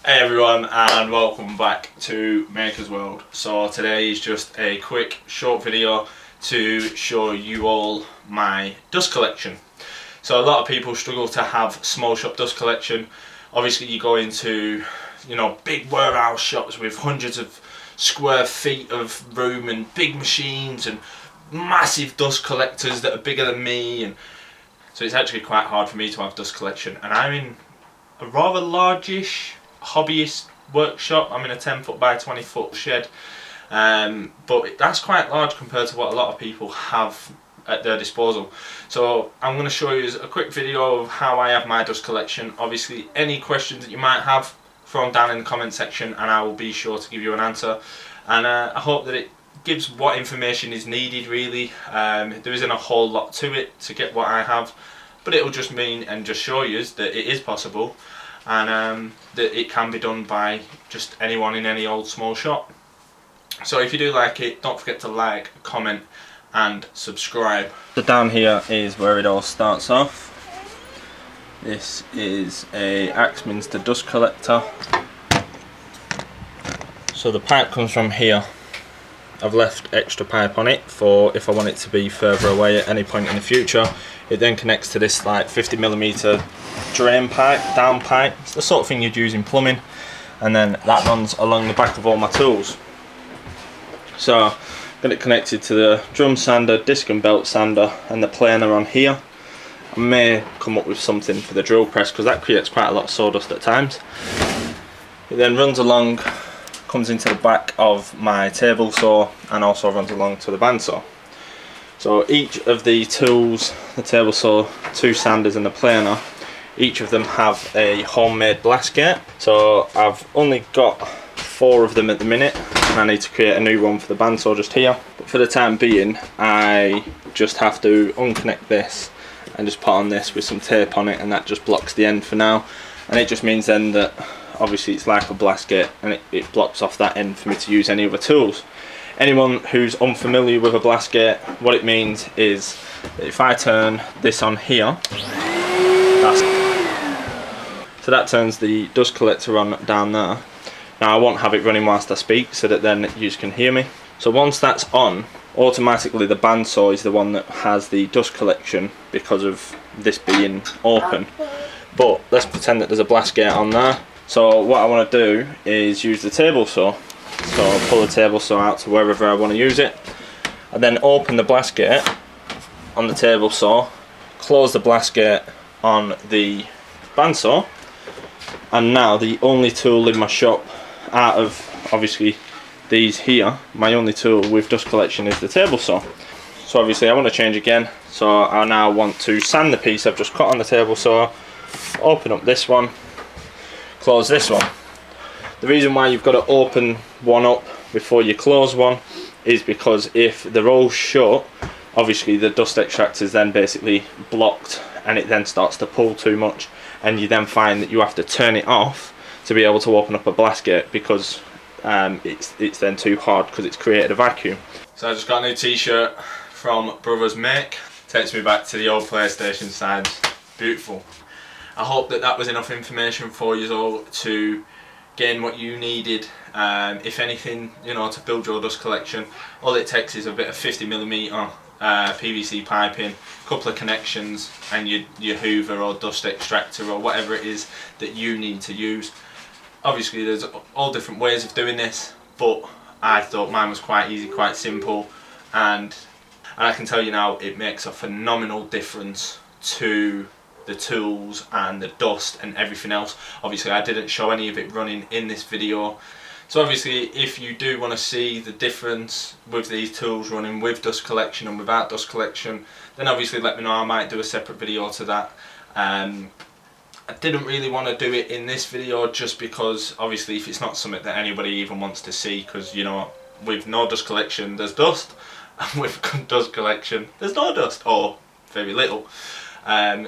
Hey everyone, and welcome back to Maker's World. So today is just a quick short video to show you all my dust collection. So a lot of people struggle to have small shop dust collection. Obviously you go into big warehouse shops with hundreds of square feet of room and big machines and massive dust collectors that are bigger than me, and so it's actually quite hard for me to have dust collection. And I'm in a rather largish hobbyist workshop. I'm in a 10 foot by 20 foot shed, but that's quite large compared to what a lot of people have at their disposal. So I'm going to show you a quick video of how I have my dust collection. Obviously any questions that you might have, throw them down in the comment section and I will be sure to give you an answer. And I hope that it gives what information is needed really. There isn't a whole lot to it to get what I have, but it will just mean and just show you that it is possible, and that it can be done by just anyone in any old small shop. So if you do like it, don't forget to like, comment and subscribe. So down here is where it all starts off. This is a Axminster dust collector. So the pipe comes from here. I've left extra pipe on it for if I want it to be further away at any point in the future. It then connects to this like 50mm drain pipe, down pipe. It's the sort of thing you'd use in plumbing, and then that runs along the back of all my tools. So I've got it connected to the drum sander, disc and belt sander, and the planer on here. I may come up with something for the drill press because that creates quite a lot of sawdust at times. It then runs along, comes into the back of my table saw, and also runs along to the bandsaw. So each of the tools, the table saw, two sanders and the planer, each of them have a homemade blast gate. So I've only got 4 of them at the minute, and I need to create a new one for the bandsaw just here. But for the time being, I just have to unconnect this and just put on this with some tape on it, and that just blocks the end for now. And it just means then that obviously it's like a blast gate, and it blocks off that end for me to use any other tools. Anyone who's unfamiliar with a blast gate, what it means is that if I turn this on here, so that turns the dust collector on down there. Now I won't have it running whilst I speak so that then you can hear me. So once that's on, automatically the bandsaw is the one that has the dust collection because of this being open. But let's pretend that there's a blast gate on there. So what I want to do is use the table saw. So I'll pull the table saw out to wherever I want to use it, and then open the blast gate on the table saw, close the blast gate on the bandsaw, and now the only tool in my shop out of obviously these here, my only tool with dust collection is the table saw. So obviously I want to change again, so I now want to sand the piece I've just cut on the table saw, open up this one, close this one. The reason why you've got to open one up before you close one is because if they're all shut, obviously the dust extractor is then basically blocked, and it then starts to pull too much, and you then find that you have to turn it off to be able to open up a blast gate because it's then too hard because it's created a vacuum. So I just got a new t-shirt from Brothers Make. Takes me back to the old PlayStation times. Beautiful. I hope that that was enough information for you all to gain what you needed. If anything, to build your dust collection, all it takes is a bit of 50mm PVC piping, a couple of connections, and your hoover or dust extractor or whatever it is that you need to use. Obviously there's all different ways of doing this, but I thought mine was quite easy, quite simple, and I can tell you now it makes a phenomenal difference to the tools and the dust and everything else. Obviously I didn't show any of it running in this video, so obviously if you do want to see the difference with these tools running with dust collection and without dust collection, then obviously let me know. I might do a separate video to that. I didn't really want to do it in this video just because obviously if it's not something that anybody even wants to see, because with no dust collection there's dust, and with dust collection there's no dust, or very little.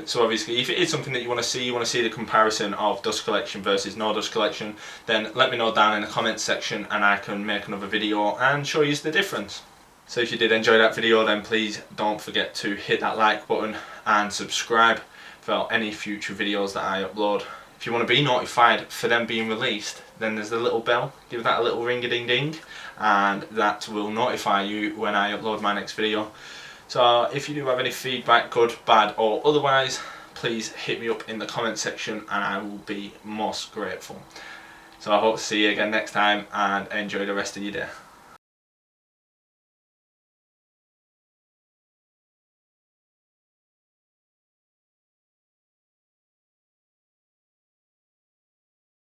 So obviously if it is something that you want to see the comparison of dust collection versus no dust collection, then let me know down in the comments section and I can make another video and show you the difference. So if you did enjoy that video, then please don't forget to hit that like button and subscribe for any future videos that I upload. If you want to be notified for them being released, then there's the little bell. Give that a little ring-a-ding-ding, and that will notify you when I upload my next video. So if you do have any feedback, good, bad or otherwise, please hit me up in the comment section and I will be most grateful. So I hope to see you again next time, and enjoy the rest of your day.